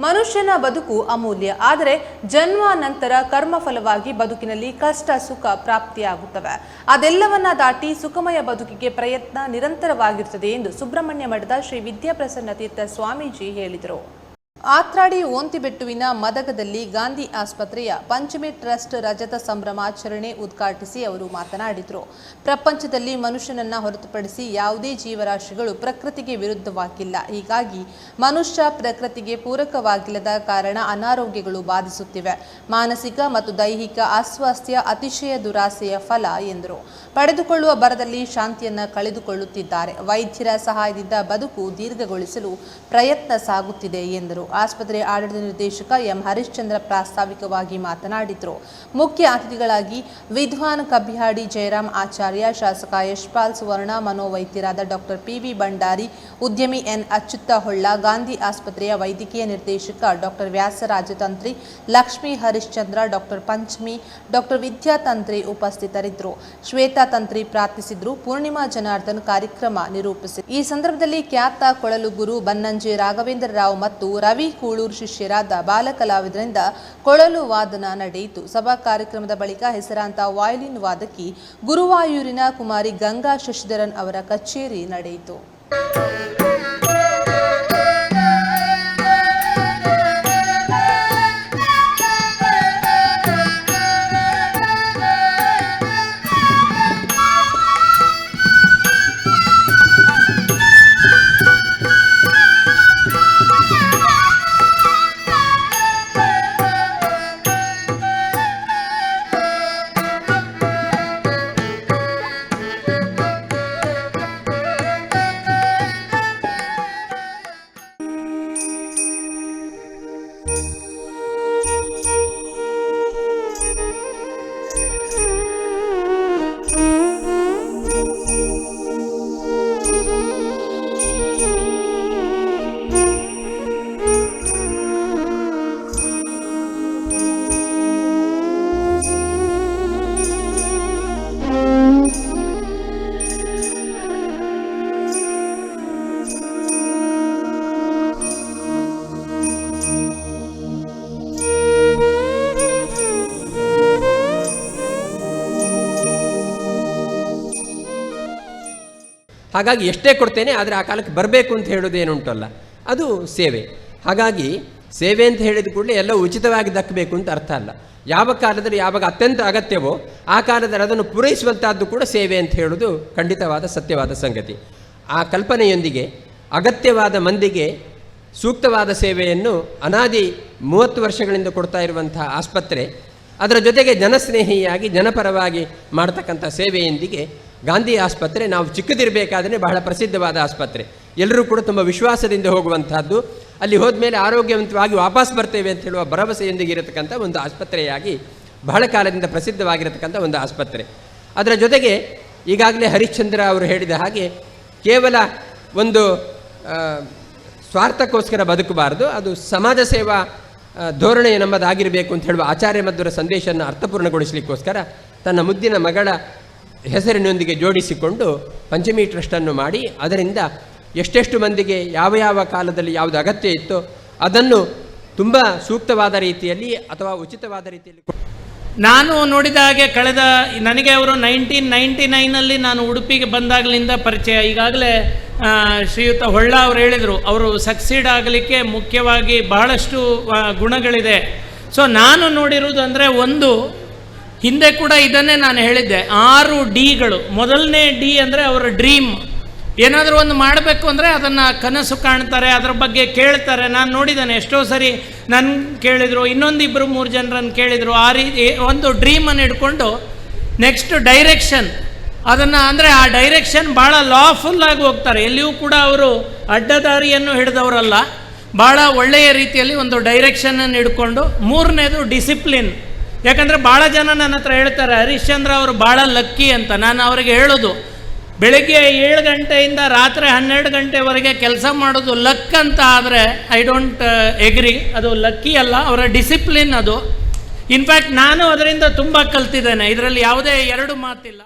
ಮನುಷ್ಯನ ಬದುಕು ಅಮೂಲ್ಯ. ಆದರೆ ಜನ್ಮಾನಂತರ ಕರ್ಮಫಲವಾಗಿ ಬದುಕಿನಲ್ಲಿ ಕಷ್ಟ ಸುಖ ಪ್ರಾಪ್ತಿಯಾಗುತ್ತವೆ. ಅದೆಲ್ಲವನ್ನ ದಾಟಿ ಸುಖಮಯ ಬದುಕಿಗೆ ಪ್ರಯತ್ನ ನಿರಂತರವಾಗಿರುತ್ತದೆ ಎಂದು ಸುಬ್ರಹ್ಮಣ್ಯ ಮಠದ ಶ್ರೀ ವಿದ್ಯಾಪ್ರಸನ್ನ ತೀರ್ಥ ಸ್ವಾಮೀಜಿ ಹೇಳಿದರು. ಆತ್ರಾಡಿ ಓಂತಿಬೆಟ್ಟುವಿನ ಮದಗದಲ್ಲಿ ಗಾಂಧಿ ಆಸ್ಪತ್ರೆಯ ಪಂಚಮಿ ಟ್ರಸ್ಟ್ ರಜತ ಸಂಭ್ರಮಾಚರಣೆ ಉದ್ಘಾಟಿಸಿ ಅವರು ಮಾತನಾಡಿದರು. ಪ್ರಪಂಚದಲ್ಲಿ ಮನುಷ್ಯನನ್ನ ಹೊರತುಪಡಿಸಿ ಯಾವುದೇ ಜೀವರಾಶಿಗಳು ಪ್ರಕೃತಿಗೆ ವಿರುದ್ಧವಾಗಿಲ್ಲ. ಹೀಗಾಗಿ ಮನುಷ್ಯ ಪ್ರಕೃತಿಗೆ ಪೂರಕವಾಗಿಲ್ಲದ ಕಾರಣ ಅನಾರೋಗ್ಯಗಳು ಬಾಧಿಸುತ್ತಿವೆ. ಮಾನಸಿಕ ಮತ್ತು ದೈಹಿಕ ಅಸ್ವಾಸ್ಥ್ಯ ಅತಿಶಯ ದುರಾಸೆಯ ಫಲ ಎಂದರು. ಪಡೆದುಕೊಳ್ಳುವ ಭರದಲ್ಲಿ ಶಾಂತಿಯನ್ನ ಕಳೆದುಕೊಳ್ಳುತ್ತಿದ್ದಾರೆ. ವೈದ್ಯರ ಸಹಾಯದಿಂದ ಬದುಕು ದೀರ್ಘಗೊಳಿಸಲು ಪ್ರಯತ್ನ ಸಾಗುತ್ತಿದೆ ಎಂದರು. ಆಸ್ಪತ್ರೆ ಆಡಳಿತ ನಿರ್ದೇಶಕ ಎಂ ಹರಿಶ್ಚಂದ್ರ ಪ್ರಾಸ್ತಾವಿಕವಾಗಿ ಮಾತನಾಡಿದರು. ಮುಖ್ಯ ಅತಿಥಿಗಳಾಗಿ ವಿದ್ವಾನ್ ಕಬ್ಬಿಹಾಡಿ ಜಯರಾಮ್ ಆಚಾರ್ಯ, ಶಾಸಕ ಯಶ್ಪಾಲ್ ಸುವರ್ಣ, ಮನೋವೈದ್ಯರಾದ ಡಾಕ್ಟರ್ ಪಿವಿ ಭಂಡಾರಿ, ಉದ್ಯಮಿ ಎನ್ ಅಚ್ಯುತ ಹೊಳ್ಳ, ಗಾಂಧಿ ಆಸ್ಪತ್ರೆಯ ವೈದ್ಯಕೀಯ ನಿರ್ದೇಶಕ doctor Vyasarajatantri, Lakshmi Harishchandra, doctor Panchami, doctor Vidyatantri ಉಪಸ್ಥಿತರಿದ್ದರು. ಶ್ವೇತಾ ತಂತ್ರಿ ಪ್ರಾರ್ಥಿಸಿದ್ರು. ಪೂರ್ಣಿಮಾ ಜನಾರ್ದನ್ ಕಾರ್ಯಕ್ರಮ ನಿರೂಪಿಸಿದರು. ಈ ಸಂದರ್ಭದಲ್ಲಿ ಖ್ಯಾತ ಕೊಳಲು ಗುರು ಬನ್ನಂಜೆ ರಾಘವೇಂದ್ರ ರಾವ್ ಮತ್ತು ರವಿ ಕೂಳೂರು ಶಿಷ್ಯರಾದ ಬಾಲಕಲಾವಿದರಿಂದ ಕೊಳಲು ವಾದನ ನಡೆಯಿತು. ಸಭಾ ಕಾರ್ಯಕ್ರಮದ ಬಳಿಕ ಹೆಸರಾಂತ ವಯೋಲಿನ್ ವಾದಕಿ ಗುರುವಾಯೂರಿನ ಕುಮಾರಿ ಗಂಗಾ ಶಶಿಧರನ್ ಅವರ ಕಚೇರಿ ನಡೆಯಿತು. ಹಾಗಾಗಿ ಎಷ್ಟೇ ಕೊಡ್ತೇನೆ, ಆದರೆ ಆ ಕಾಲಕ್ಕೆ ಬರಬೇಕು ಅಂತ ಹೇಳೋದೇನುಂಟಲ್ಲ, ಅದು ಸೇವೆ. ಹಾಗಾಗಿ ಸೇವೆ ಅಂತ ಹೇಳಿದ ಕೂಡಲೇ ಎಲ್ಲ ಉಚಿತವಾಗಿ ದಕ್ಕಬೇಕು ಅಂತ ಅರ್ಥ ಅಲ್ಲ. ಯಾವ ಕಾಲದಲ್ಲಿ ಯಾವಾಗ ಅತ್ಯಂತ ಅಗತ್ಯವೋ ಆ ಕಾಲದಲ್ಲಿ ಅದನ್ನು ಪೂರೈಸುವಂಥದ್ದು ಕೂಡ ಸೇವೆ ಅಂತ ಹೇಳೋದು ಖಂಡಿತವಾದ ಸತ್ಯವಾದ ಸಂಗತಿ. ಆ ಕಲ್ಪನೆಯೊಂದಿಗೆ ಅಗತ್ಯವಾದ ಮಂದಿಗೆ ಸೂಕ್ತವಾದ ಸೇವೆಯನ್ನು ಅನಾದಿ 30 ವರ್ಷಗಳಿಂದ ಕೊಡ್ತಾ ಇರುವಂತಹ ಆಸ್ಪತ್ರೆ, ಅದರ ಜೊತೆಗೆ ಜನಸ್ನೇಹಿಯಾಗಿ ಜನಪರವಾಗಿ ಮಾಡ್ತಕ್ಕಂಥ ಸೇವೆಯೊಂದಿಗೆ ಗಾಂಧಿ ಆಸ್ಪತ್ರೆ ನಾವು ಚಿಕ್ಕದಿರಬೇಕಾದ್ರೆ ಬಹಳ ಪ್ರಸಿದ್ಧವಾದ ಆಸ್ಪತ್ರೆ. ಎಲ್ಲರೂ ಕೂಡ ತುಂಬ ವಿಶ್ವಾಸದಿಂದ ಹೋಗುವಂಥದ್ದು, ಅಲ್ಲಿ ಹೋದ್ಮೇಲೆ ಆರೋಗ್ಯವಂತವಾಗಿ ವಾಪಸ್ ಬರ್ತೇವೆ ಅಂತ ಹೇಳುವ ಭರವಸೆಯೊಂದಿಗೆ ಇರತಕ್ಕಂಥ ಒಂದು ಆಸ್ಪತ್ರೆಯಾಗಿ ಬಹಳ ಕಾಲದಿಂದ ಪ್ರಸಿದ್ಧವಾಗಿರತಕ್ಕಂಥ ಒಂದು ಆಸ್ಪತ್ರೆ. ಅದರ ಜೊತೆಗೆ ಈಗಾಗಲೇ ಹರಿಶ್ಚಂದ್ರ ಅವರು ಹೇಳಿದ ಹಾಗೆ ಕೇವಲ ಒಂದು ಸ್ವಾರ್ಥಕ್ಕೋಸ್ಕರ ಬದುಕಬಾರದು, ಅದು ಸಮಾಜ ಸೇವಾ ಧೋರಣೆ ನಮ್ಮದಾಗಿರಬೇಕು ಅಂತ ಹೇಳುವ ಆಚಾರ್ಯ ಮಧ್ವರ ಸಂದೇಶವನ್ನು ಅರ್ಥಪೂರ್ಣಗೊಳಿಸಲಿಕ್ಕೋಸ್ಕರ ತನ್ನ ಮುದ್ದಿನ ಮಗಳ ಹೆಸರಿನೊಂದಿಗೆ ಜೋಡಿಸಿಕೊಂಡು ಪಂಚಮಿ ಟ್ರಸ್ಟನ್ನು ಮಾಡಿ ಅದರಿಂದ ಎಷ್ಟೆಷ್ಟು ಮಂದಿಗೆ ಯಾವ ಯಾವ ಕಾಲದಲ್ಲಿ ಯಾವುದು ಅಗತ್ಯ ಇತ್ತೋ ಅದನ್ನು ತುಂಬ ಸೂಕ್ತವಾದ ರೀತಿಯಲ್ಲಿ ಅಥವಾ ಉಚಿತವಾದ ರೀತಿಯಲ್ಲಿ ನಾನು ನೋಡಿದ ಹಾಗೆ ನನಗೆ ಅವರು 1999ನಲ್ಲಿ ನಾನು ಉಡುಪಿಗೆ ಬಂದಾಗಲಿಂದ ಪರಿಚಯ. ಈಗಾಗಲೇ ಶ್ರೀಯುತ ಹೊಳ್ಳ ಅವರು ಹೇಳಿದರು, ಅವರು ಸಕ್ಸೀಡ್ ಆಗಲಿಕ್ಕೆ ಮುಖ್ಯವಾಗಿ ಬಹಳಷ್ಟು ಗುಣಗಳಿದೆ. ಸೊ ನಾನು ನೋಡಿರುವುದು ಅಂದರೆ, ಒಂದು ಹಿಂದೆ ಕೂಡ ಇದನ್ನೇ ನಾನು ಹೇಳಿದ್ದೆ, 6 ಡಿಗಳು. ಮೊದಲನೇ ಡಿ ಅಂದರೆ ಅವರ ಡ್ರೀಮ್. ಏನಾದರೂ ಒಂದು ಮಾಡಬೇಕು ಅಂದರೆ ಅದನ್ನು ಕನಸು ಕಾಣ್ತಾರೆ, ಅದರ ಬಗ್ಗೆ ಕೇಳ್ತಾರೆ. ನಾನು ನೋಡಿದ್ದೇನೆ, ಎಷ್ಟೋ ಸರಿ ನನ್ನ ಕೇಳಿದರು, ಇನ್ನೊಂದಿಬ್ಬರು 3 ಜನರನ್ನು ಕೇಳಿದರು. ಆ ರೀತಿ ಒಂದು ಡ್ರೀಮನ್ನು ಇಟ್ಕೊಂಡು ನೆಕ್ಸ್ಟ್ ಡೈರೆಕ್ಷನ್ ಅದನ್ನು, ಅಂದರೆ ಆ ಡೈರೆಕ್ಷನ್ ಭಾಳ ಲಾಫುಲ್ಲಾಗಿ ಹೋಗ್ತಾರೆ. ಎಲ್ಲಿಯೂ ಕೂಡ ಅವರು ಅಡ್ಡದಾರಿಯನ್ನು ಹಿಡಿದವರಲ್ಲ, ಭಾಳ ಒಳ್ಳೆಯ ರೀತಿಯಲ್ಲಿ ಒಂದು ಡೈರೆಕ್ಷನನ್ನು ಹಿಡ್ಕೊಂಡು. 3ನೇದು ಡಿಸಿಪ್ಲಿನ್. ಯಾಕಂದರೆ ಭಾಳ ಜನ ನನ್ನ ಹತ್ರ ಹೇಳ್ತಾರೆ, ಹರಿಶ್ಚಂದ್ರ ಅವರು ಭಾಳ ಲಕ್ಕಿ ಅಂತ. ನಾನು ಅವರಿಗೆ ಹೇಳೋದು, ಬೆಳಗ್ಗೆ 7 ಗಂಟೆಯಿಂದ ರಾತ್ರಿ 12 ಗಂಟೆವರೆಗೆ ಕೆಲಸ ಮಾಡೋದು ಲಕ್ ಅಂತ ಆದರೆ ಐ ಡೋಂಟ್ ಎಗ್ರಿ. ಅದು ಲಕ್ಕಿ ಅಲ್ಲ, ಅವರ ಡಿಸಿಪ್ಲಿನ್ ಅದು. ಇನ್ಫ್ಯಾಕ್ಟ್ ನಾನು ಅದರಿಂದ ತುಂಬ ಕಲ್ತಿದ್ದೇನೆ, ಇದರಲ್ಲಿ ಯಾವುದೇ 2 ಮಾತಿಲ್ಲ.